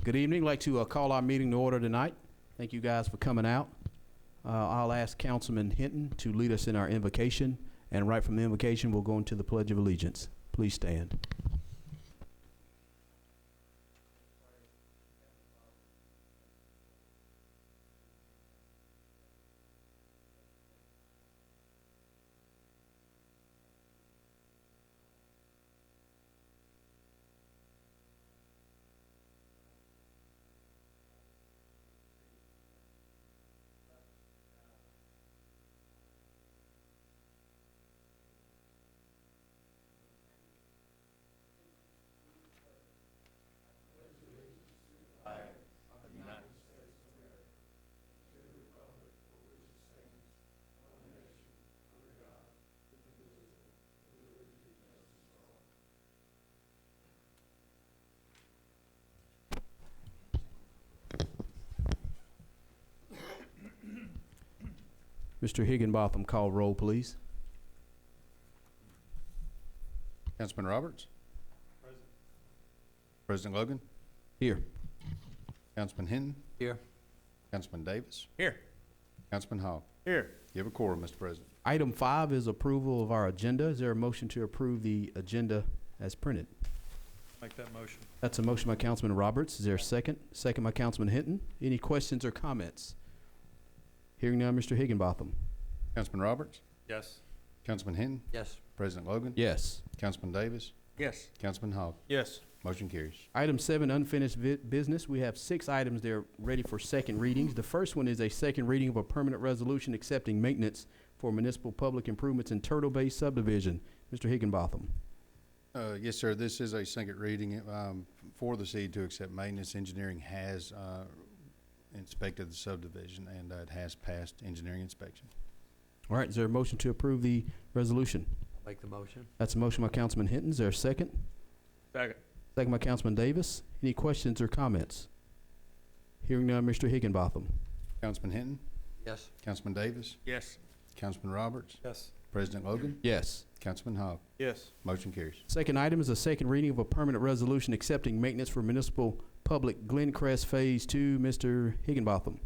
Good evening. I'd like to call our meeting to order tonight. Thank you guys for coming out. I'll ask Councilman Hinton to lead us in our invocation, and right from the invocation, we'll go into the Pledge of Allegiance. Please stand. Mr. Higginbotham, call roll, please. Councilman Roberts? Present. President Logan? Here. Councilman Hinton? Here. Councilman Davis? Here. Councilman Hogg? Here. You have a quorum, Mr. President. Item 5 is approval of our agenda. Is there a motion to approve the agenda as printed? Make that motion. That's a motion by Councilman Roberts. Is there a second? Second by Councilman Hinton. Any questions or comments? Hearing none, Mr. Higginbotham. Councilman Roberts? Yes. Councilman Hinton? Yes. President Logan? Yes. Councilman Davis? Yes. Councilman Hogg? Yes. Motion carries. Item 7, unfinished business. We have 6 items there ready for second readings. The first one is a second reading of a permanent resolution accepting maintenance for municipal public improvements in Turtle Bay subdivision. Mr. Higginbotham. Yes, sir. This is a second reading for the city to accept maintenance. Engineering has inspected the subdivision, and it has passed engineering inspection. All right, is there a motion to approve the resolution? Make the motion. That's a motion by Councilman Hinton. Is there a second? Second. Second by Councilman Davis. Any questions or comments? Hearing none, Mr. Higginbotham. Councilman Hinton? Yes. Councilman Davis? Yes. Councilman Roberts? Yes. President Logan? Yes. Councilman Hogg? Yes. Motion carries. Second item is a second reading of a permanent resolution accepting maintenance for municipal public Glencrest Phase 2. Mr. Higginbotham.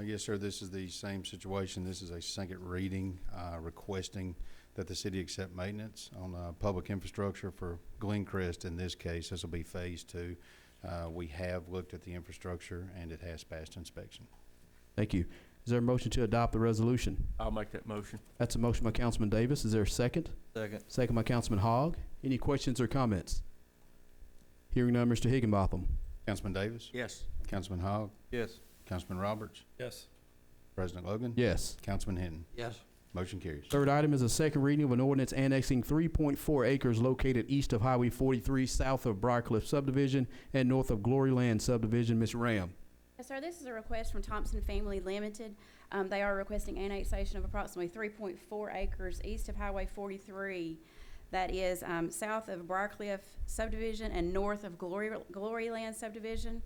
Yes, sir. This is the same situation. This is a second reading requesting that the city accept maintenance on public infrastructure for Glencrest. In this case, this will be Phase 2. We have looked at the infrastructure, and it has passed inspection. Thank you. Is there a motion to adopt the resolution? I'll make that motion. That's a motion by Councilman Davis. Is there a second? Second. Second by Councilman Hogg. Any questions or comments? Hearing none, Mr. Higginbotham. Councilman Davis? Yes. Councilman Hogg? Yes. Councilman Roberts? Yes. President Logan? Yes. Councilman Hinton? Yes. Motion carries. Third item is a second reading of an ordinance annexing 3.4 acres located east of Highway 43, south of Briarcliff subdivision, and north of Gloryland subdivision. Ms. Ram. Yes, sir. This is a request from Thompson Family Limited. They are requesting annexation of approximately 3.4 acres east of Highway 43. That is south of Briarcliff subdivision and north of Gloryland subdivision,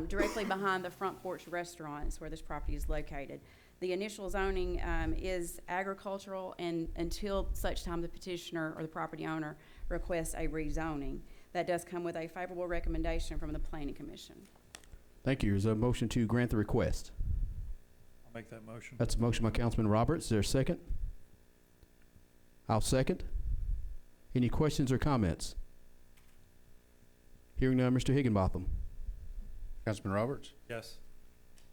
directly behind the Front Porch Restaurants where this property is located. The initial zoning is agricultural, and until such time the petitioner or the property owner requests a rezoning. That does come with a favorable recommendation from the Planning Commission. Thank you. Is there a motion to grant the request? I'll make that motion. That's a motion by Councilman Roberts. Is there a second? I'll second. Any questions or comments? Hearing none, Mr. Higginbotham. Councilman Roberts? Yes.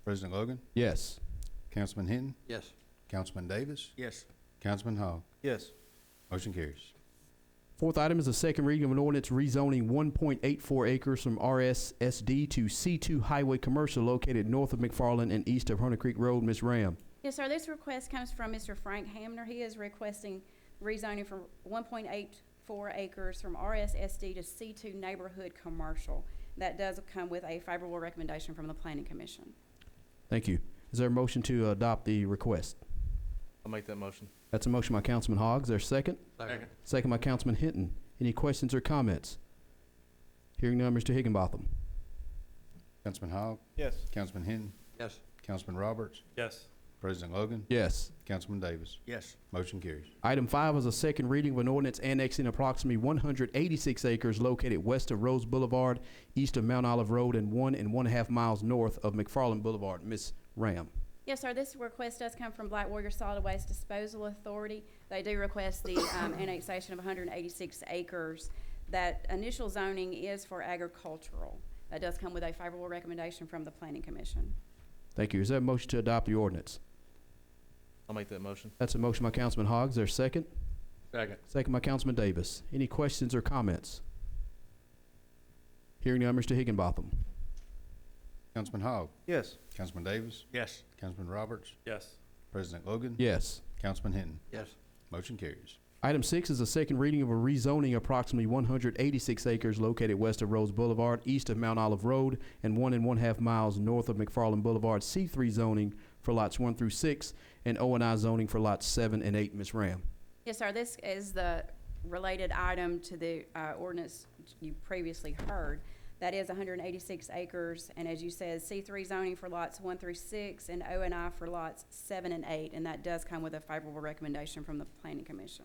President Logan? Yes. Councilman Hinton? Yes. Councilman Davis? Yes. Councilman Hogg? Yes. Motion carries. Fourth item is a second reading of an ordinance rezoning 1.84 acres from RSSD to C2 Highway Commercial located north of McFarland and east of Hunter Creek Road. Ms. Ram. Yes, sir. This request comes from Mr. Frank Hamner. He is requesting rezoning from 1.84 acres from RSSD to C2 Neighborhood Commercial. That does come with a favorable recommendation from the Planning Commission. Thank you. Is there a motion to adopt the request? I'll make that motion. That's a motion by Councilman Hogg. Is there a second? Second. Second by Councilman Hinton. Any questions or comments? Hearing none, Mr. Higginbotham. Councilman Hogg? Yes. Councilman Hinton? Yes. Councilman Roberts? Yes. President Logan, Yes. Councilman Davis. Yes. Motion carries. Item 5 is a second reading of an ordinance annexing approximately 186 acres located west of Rose Boulevard, east of Mount Olive Road, and 1.5 miles north of McFarland Boulevard. Ms. Ram. Yes, sir. This request does come from Black Warrior Solid Waste Disposal Authority. They do request the annexation of 186 acres. That initial zoning is for agricultural. That does come with a favorable recommendation from the Planning Commission. Thank you. Is there a motion to adopt the ordinance? I'll make that motion. That's a motion by Councilman Hogg. Is there a second? Second. Second by Councilman Davis. Any questions or comments? Hearing none, Mr. Higginbotham. Councilman Hogg, Yes. Councilman Davis, Yes. Councilman Roberts, Yes. President Logan, Yes. Councilman Hinton. Yes. Motion carries. Item 6 is a second reading of a rezoning approximately 186 acres located west of Rose Boulevard, east of Mount Olive Road, and 1.5 miles north of McFarland Boulevard, C3 zoning for lots 1 through 6, and O&I zoning for lots 7 and 8. Ms. Ram. Yes, sir. This is the related item to the ordinance you previously heard. That is 186 acres, and as you said, C3 zoning for lots 1 through 6, and O&I for lots 7 and 8, and that does come with a favorable recommendation from the Planning Commission.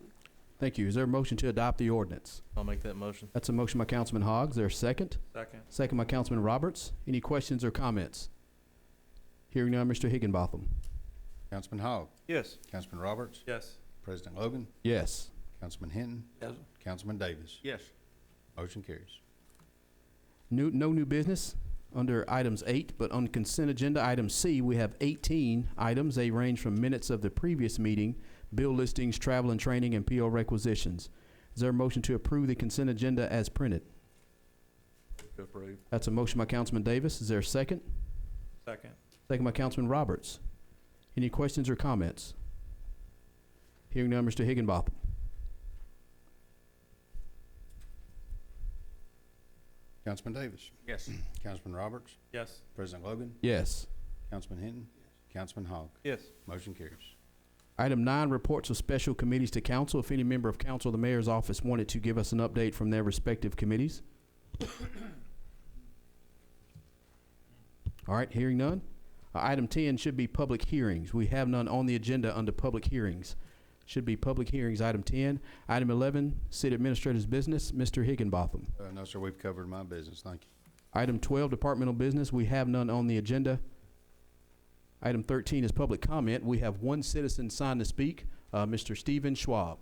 Thank you. Is there a motion to adopt the ordinance? I'll make that motion. That's a motion by Councilman Hogg. Is there a second? Second. Second by Councilman Roberts. Any questions or comments? Hearing none, Mr. Higginbotham. Councilman Hogg, Yes. Councilman Roberts, Yes. President Logan, Yes. Councilman Hinton, Yes. Councilman Davis. Yes. Motion carries. No new business under items 8, but on consent agenda, item C, we have 18 items. They range from minutes of the previous meeting, bill listings, travel and training, and PO requisitions. Is there a motion to approve the consent agenda as printed? To approve. That's a motion by Councilman Davis. Is there a second? Second. Second by Councilman Roberts. Any questions or comments? Hearing none, Mr. Higginbotham. Councilman Davis, Yes. Councilman Roberts, Yes. President Logan, Yes. Councilman Hinton, Councilman Hogg. Yes. Motion carries. Item 9, reports of special committees to council. If any member of council or the mayor's office wanted to give us an update from their respective committees. All right, hearing none. Item 10 should be public hearings. We have none on the agenda under public hearings. Should be public hearings, item 10. Item 11, city administrator's business. Mr. Higginbotham. No, sir, we've covered my business. Thank you. Item 12, departmental business. We have none on the agenda. Item 13 is public comment. We have one citizen signed to speak, Mr. Stephen Schwab.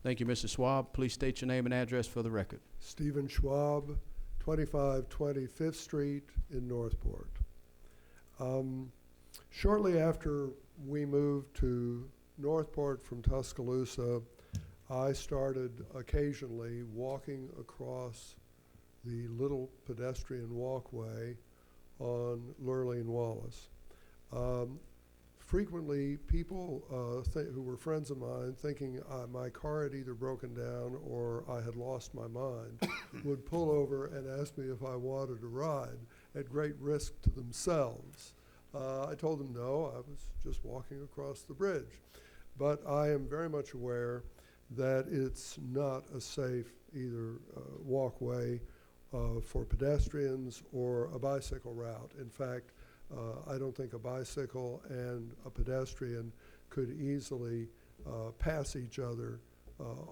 Thank you, Mr. Schwab. Please state your name and address for the record. Stephen Schwab, 2520 Fifth Street in Northport. Shortly after we moved to Northport from Tuscaloosa, I started occasionally walking across the little pedestrian walkway on Lurley and Wallace. Frequently, people who were friends of mine, thinking my car had either broken down or I had lost my mind, would pull over and ask me if I wanted a ride at great risk to themselves. I told them no, I was just walking across the bridge. But I am very much aware that it's not a safe either walkway for pedestrians or a bicycle route. In fact, I don't think a bicycle and a pedestrian could easily pass each other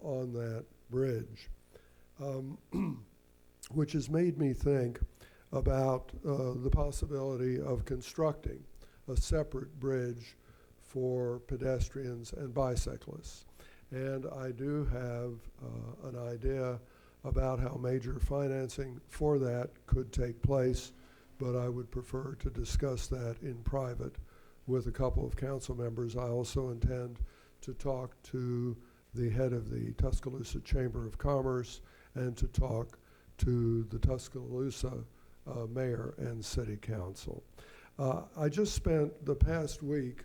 on that bridge, which has made me think about the possibility of constructing a separate bridge for pedestrians and bicyclists. And I do have an idea about how major financing for that could take place, but I would prefer to discuss that in private with a couple of council members. I also intend to talk to the head of the Tuscaloosa Chamber of Commerce and to talk to the Tuscaloosa mayor and city council. I just spent the past week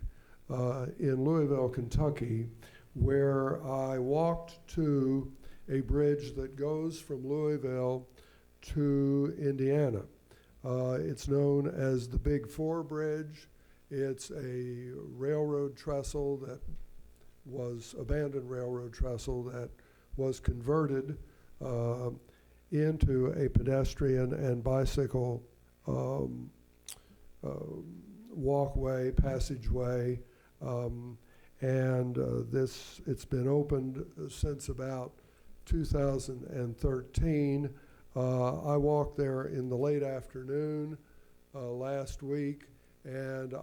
in Louisville, Kentucky, where I walked to a bridge that goes from Louisville to Indiana. It's known as the Big Four Bridge. It's a railroad trestle that was abandoned railroad trestle that was converted into a pedestrian and bicycle walkway, passageway, and it's been opened since about 2013. I walked there in the late afternoon last week, and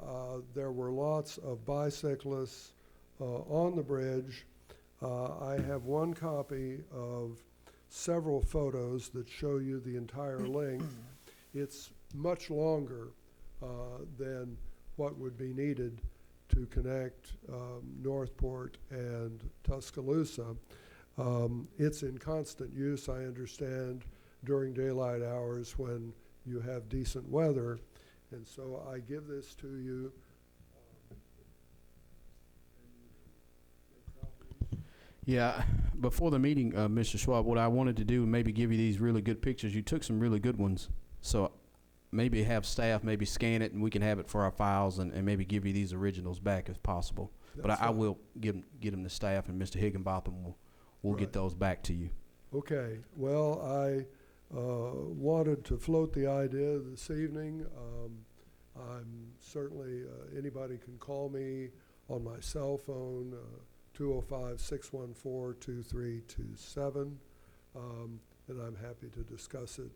there were lots of bicyclists on the bridge. I have one copy of several photos that show you the entire length. It's much longer than what would be needed to connect Northport and Tuscaloosa. It's in constant use, I understand, during daylight hours when you have decent weather. And so I give this to you. Yeah, before the meeting, Mr. Schwab, what I wanted to do was maybe give you these really good pictures. You took some really good ones. So maybe have staff maybe scan it and we can have it for our files and maybe give you these originals back if possible. But I will get them to staff, and Mr. Higginbotham will get those back to you. Okay. Well, I wanted to float the idea this evening. I'm certainly, anybody can call me on my cell phone, 205-614-2327, and I'm happy to discuss it,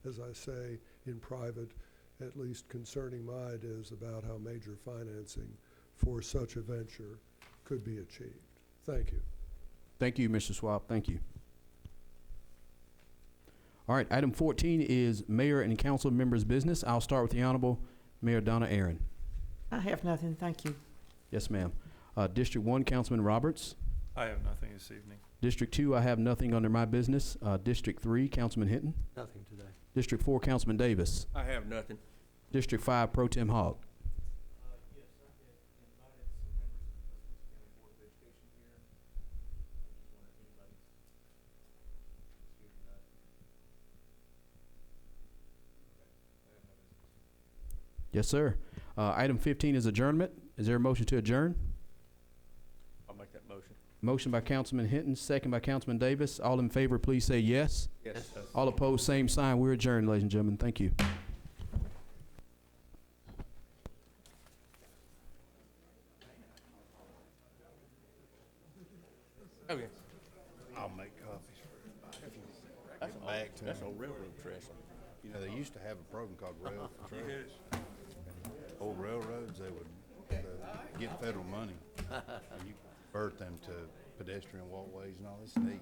as I say, in private, at least concerning my ideas about how major financing for such a venture could be achieved. Thank you. Thank you, Mr. Schwab. Thank you. All right, item 14 is mayor and council members' business. I'll start with the Honorable Mayor Donna Aaron. I have nothing, thank you. Yes, ma'am. District 1, Councilman Roberts. I have nothing this evening. District 2, I have nothing under my business. District 3, Councilman Hinton. Nothing today. District 4, Councilman Davis. I have nothing. District 5, Pro Tem Hogg. Yes, I had invited some members of the Westminster County Board of Education here. Just wonder if anybody's here tonight. Okay, I have no business. Yes, sir. Item 15 is adjournment. Is there a motion to adjourn? I'll make that motion. Motion by Councilman Hinton, second by Councilman Davis. All in favor, please say yes. Yes. All opposed, same sign. We're adjourned, ladies and gentlemen. Thank you. Okay. I'll make copies for everybody. That's Get back to That's them. a railroad trestle. You know, they used to have a program called Rail for Trails. Old railroads, they would get federal money, and you convert them to pedestrian walkways and all this neat.